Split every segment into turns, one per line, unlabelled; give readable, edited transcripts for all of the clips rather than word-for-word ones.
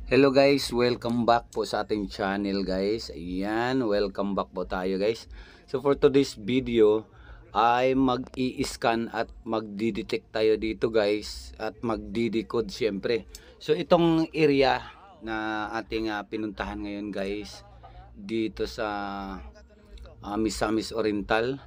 Hello guys, welcome back po sa ating channel guys. Ayan, welcome back po tayo guys. So for today's video ay mag-i-scan at magdi-detect tayo dito guys at magdi-decode syempre. So itong area na ating pinuntahan ngayon guys dito sa Misamis Oriental.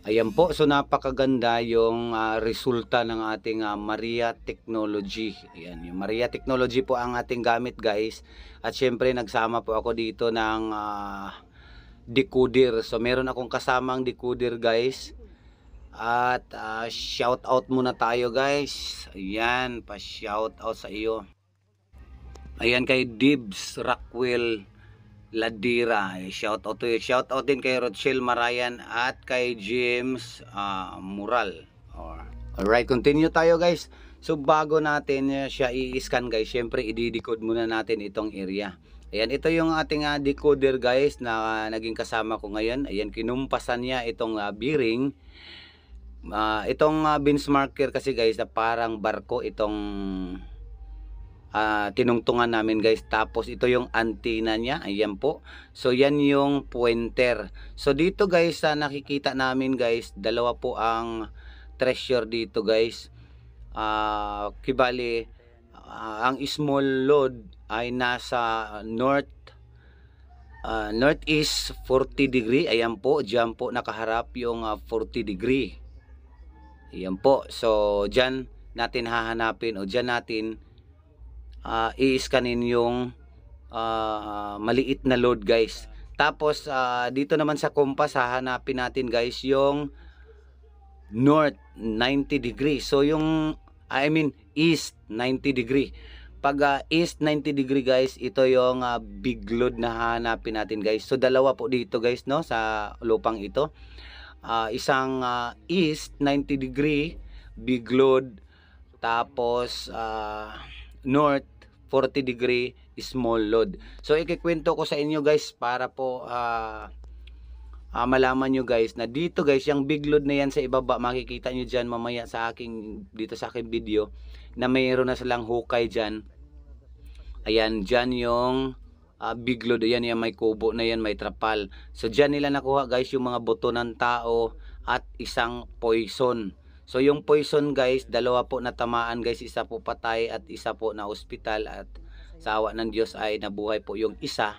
Ayan po, so napakaganda yung resulta ng ating Maria Technology. Ayan, yung Maria Technology po ang ating gamit guys. At syempre nagsama po ako dito ng decoder. So meron akong kasamang decoder guys. At shout out muna tayo guys. Ayan, pa shout out sa iyo. Ayan kay Dibs Rockwell Ladira, shout out to you. Shout out din kay Rochelle Marayan at kay James Mural. Alright, continue tayo guys. So bago natin siya i-scan guys, syempre i-decode muna natin itong area. Ayan, ito yung ating decoder guys na naging kasama ko ngayon. Ayan, kinumpasan niya itong bearing. Itong benchmarker kasi guys na parang barko itong tinungtungan namin guys. Tapos ito yung antenna niya, ayan po. So yan yung pointer. So dito guys nakikita namin guys, dalawa po ang treasure dito guys. Kibali ang small load ay nasa northeast 40 degree. Ayan po, diyan po nakaharap yung 40 degree. Ayan po. So diyan natin hahanapin o diyan natin i-scanin yung maliit na load guys. Tapos dito naman sa compass hahanapin natin guys yung north 90 degree. So yung east 90 degree. Pag east 90 degree guys, ito yung big load na hahanapin natin guys. So dalawa po dito guys no sa lupang ito. Isang east 90 degree big load, tapos north 40 degree small load. So ikikwento ko sa inyo guys para po malaman nyo guys na dito guys yung big load na yan sa ibaba, makikita nyo dyan mamaya sa aking dito sa aking video na mayroon na silang hukay dyan. Ayan, dyan yung big load. Ayan, yan may kubo na yan, may trapal. So dyan nila nakuha guys yung mga buto ng tao at isang poison. So yung poison guys, dalawa po natamaan guys, isa po patay at isa po na ospital, at sa awa ng Diyos ay nabuhay po yung isa.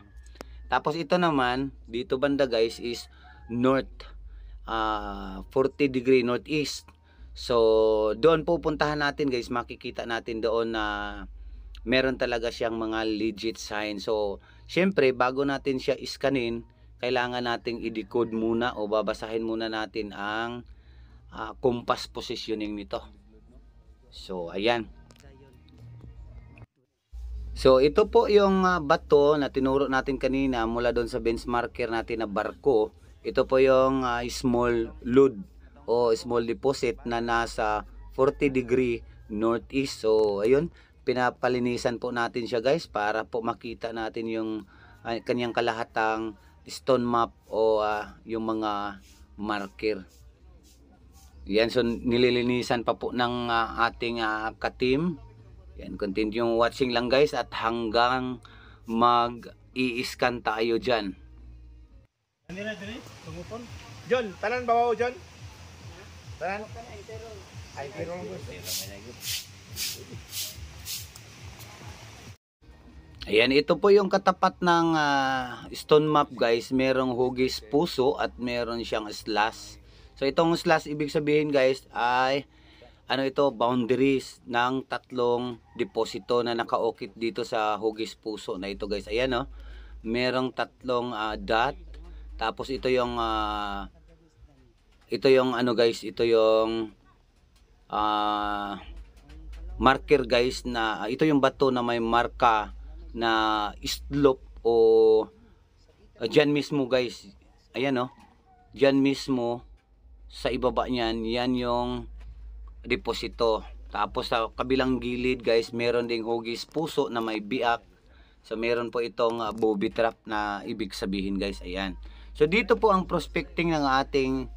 Tapos ito naman, dito banda guys is north 40 degree northeast. So doon pupuntahan natin guys, makikita natin doon na meron talaga siyang mga legit sign. So syempre bago natin siya iskanin, kailangan nating i-decode muna o babasahin muna natin ang compass positioning nito. So ayan. So ito po yung bato na tinuro natin kanina mula doon sa benchmarker natin na barko. Ito po yung small load o small deposit na nasa 40 degree northeast. So ayun, pinapalinisan po natin siya guys para po makita natin yung kanyang kalahatang stone map o yung mga marker. Yan, so nililinisan pa po ng ating ka-team. Yan, continue watching lang guys at hanggang mag-i-scan tayo dyan.
John, tanan bawa John? Tanan? Ay, pero
Ayan, ito po yung katapat ng stone map guys. Merong hugis puso at meron siyang slash. So itong slash ibig sabihin guys ay ano ito, boundaries ng tatlong deposito na nakaukit dito sa hugis puso na ito guys. Ayan no, merong tatlong dot. Tapos ito yung ano guys, ito yung marker guys, na ito yung bato na may marka na slope o dyan mismo guys. Ayan no, dyan mismo sa ibaba niyan, yan yung deposito. Tapos sa kabilang gilid guys, meron ding hugis puso na may biak. So meron po itong booby trap na ibig sabihin guys. Ayan. So dito po ang prospecting ng ating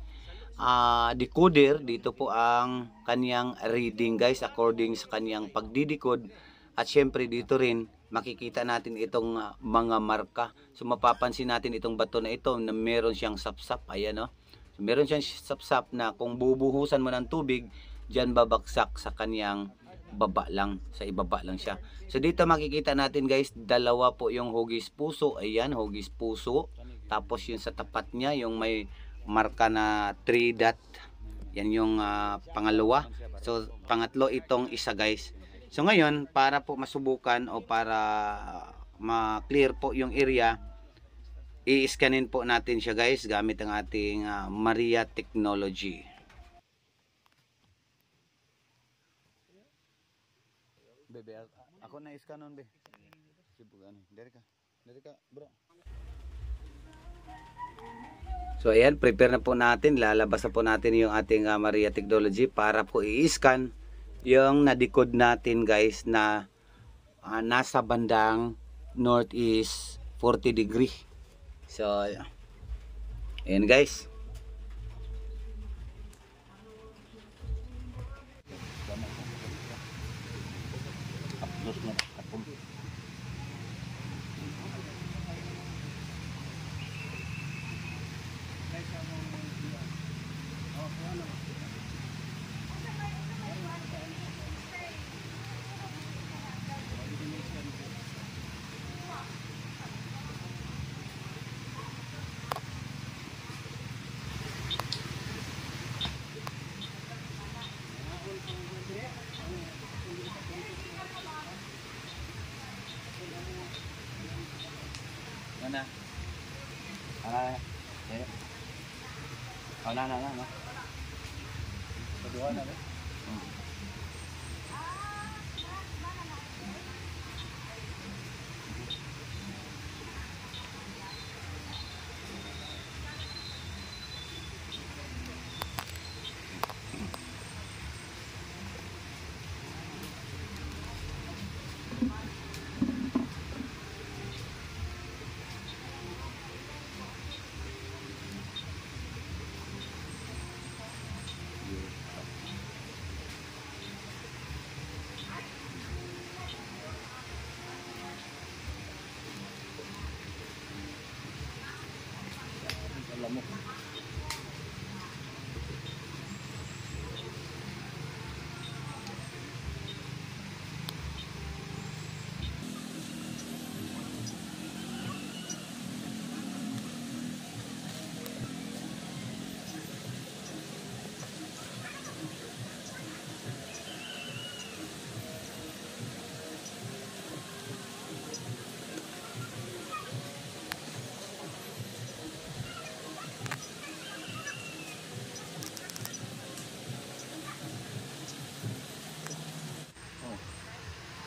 decoder. Dito po ang kanyang reading guys according sa kanyang pagdidecode. At syempre dito rin makikita natin itong mga marka. So mapapansin natin itong bato na ito na meron siyang sapsap. Ayan, no? So, meron siyang sapsap na kung bubuhusan mo ng tubig, diyan babagsak sa kanyang baba lang, sa ibaba lang siya. So dito makikita natin guys, dalawa po yung hugis puso. Ayan, hugis puso. Tapos yung sa tapat niya, yung may marka na 3 dot. Yan yung pangalawa. So pangatlo itong isa guys. So ngayon, para po masubukan o para ma-clear po yung area, i-scanin po natin siya guys gamit ang ating Maria Technology. Bebe, ako na iskanon be. Sibugan. Dari ka, bro. So ayan, prepare na po natin, lalabas na po natin yung ating Maria Technology para po i-scan yung nadikod natin guys na nasa bandang northeast 40 degree. So ayan guys. Mana? Na. Kedua na ba?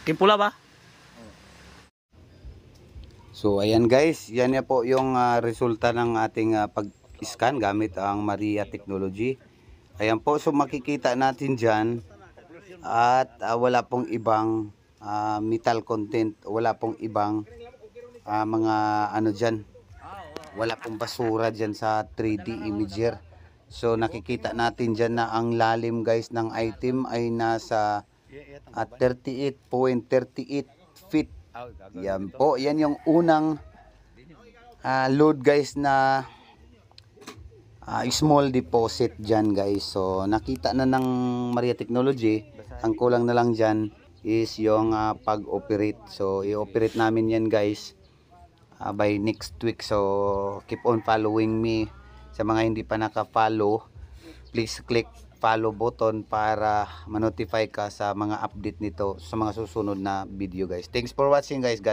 Kimpula ba?
So ayan guys, yan na po yung resulta ng ating pag-scan gamit ang Maria Technology. Ayan po, so makikita natin dyan at wala pong ibang metal content, wala pong ibang mga ano dyan, wala pong basura dyan sa 3D imager. So nakikita natin dyan na ang lalim guys ng item ay nasa 38.38 feet. Yan po, yan yung unang load guys na small deposit dyan guys. So nakita na ng Maria Technology, ang kulang na lang dyan is yung pag-operate. So i-operate namin yan guys by next week. So keep on following me. Sa mga hindi pa naka-follow, please click follow button para ma-notify ka sa mga update nito sa mga susunod na video guys. Thanks for watching guys. God